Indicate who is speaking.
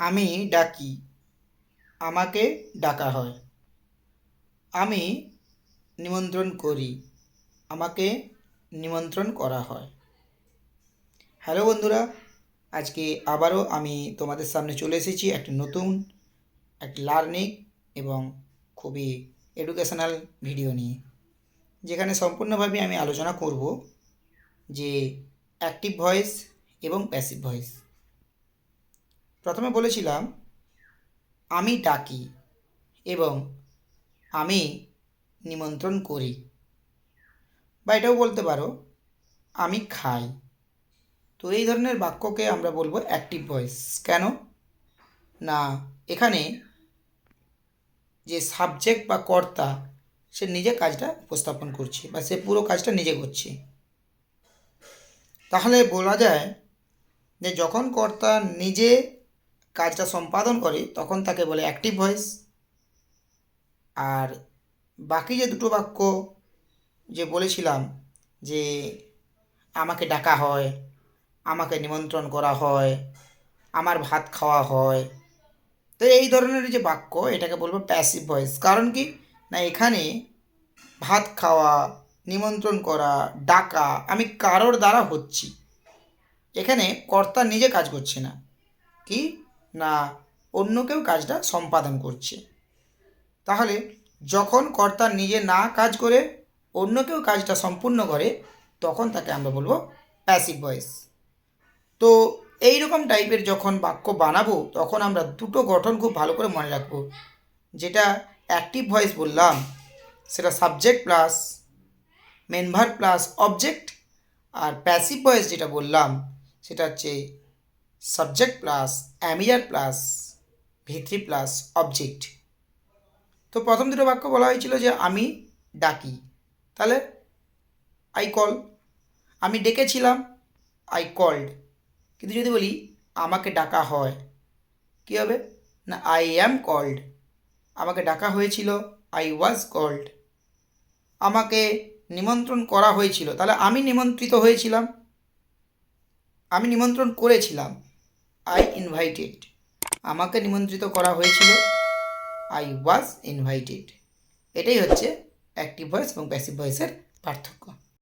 Speaker 1: আমি ডাকি, আমাকে ডাকা হয়। আমি নিমন্ত্রণ করি, আমাকে নিমন্ত্রণ করা হয়। হ্যালো বন্ধুরা, আজকে আবারও আমি তোমাদের সামনে চলে এসেছি একটি নতুন একটি লার্নিং এবং খুবই এডুকেশনাল ভিডিও নিয়ে, যেখানে সম্পূর্ণভাবে আমি আলোচনা করব যে অ্যাক্টিভ ভয়েস এবং প্যাসিভ ভয়েস। প্রথমে বলেছিলাম আমি ডাকি এবং আমি নিমন্ত্রণ করি, বা এটাও বলতে পারো আমি খাই। তো এই ধরনের বাক্যকে আমরা বলবো অ্যাক্টিভ ভয়েস। কেন না, এখানে যে সাবজেক্ট বা কর্তা সে নিজে কাজটা উপস্থাপন করছে বা সে পুরো কাজটা নিজে করছে। তাহলে বলা যায় যে যখন কর্তা নিজে কাজটা সম্পাদন করে তখন তাকে বলে অ্যাক্টিভ ভয়েস। আর বাকি যে দুটো বাক্য যে বলেছিলাম, যে আমাকে ডাকা হয়, আমাকে নিমন্ত্রণ করা হয়, আমার ভাত খাওয়া হয়, তো এই ধরনের যে বাক্য এটাকে বলবো প্যাসিভ ভয়েস। কারণ কি না, এখানে ভাত খাওয়া, নিমন্ত্রণ করা, ডাকা আমি কারোর দ্বারা হচ্ছি। এখানে কর্তা নিজে কাজ করছে না, কি না অন্য কেউ কাজটা সম্পাদন করছে। তাহলে যখন কর্তা নিজে না কাজ করে অন্য কেউ কাজটা সম্পূর্ণ করে তখন তাকে আমরা বলবো প্যাসিভ ভয়েস। তো এই রকম টাইপের যখন বাক্য বানাবো তখন আমরা দুটো গঠন খুব ভালো করে মনে রাখবো। যেটা অ্যাক্টিভ ভয়েস বললাম সেটা subject plus main verb plus object, আর প্যাসিভ ভয়েস যেটা বললাম সেটা হচ্ছে সাবজেক্ট প্লাস অ্যামিজার প্লাস ভি3 প্লাস অবজেক্ট। তো প্রথম দুটো বাক্য বলা হয়েছিল যে আমি ডাকি, তাহলে আই কল, আমি ডেকেছিলাম, আই কল্ড। কিন্তু যদি বলি আমাকে ডাকা হয়, কী হবে না আই অ্যাম কল্ড। আমাকে ডাকা হয়েছিল, আই ওয়াজ কল্ড। আমাকে নিমন্ত্রণ করা হয়েছিল, তাহলে আমি নিমন্ত্রিত হয়েছিলাম, আমি নিমন্ত্রণ করেছিলাম, আই ইনভাইটেড। আমাকে নিমন্ত্রিত করা হয়েছিল, আই ওয়াজ ইনভাইটেড। এটাই হচ্ছে অ্যাক্টিভ ভয়েস এবং প্যাসিভ ভয়েসের পার্থক্য।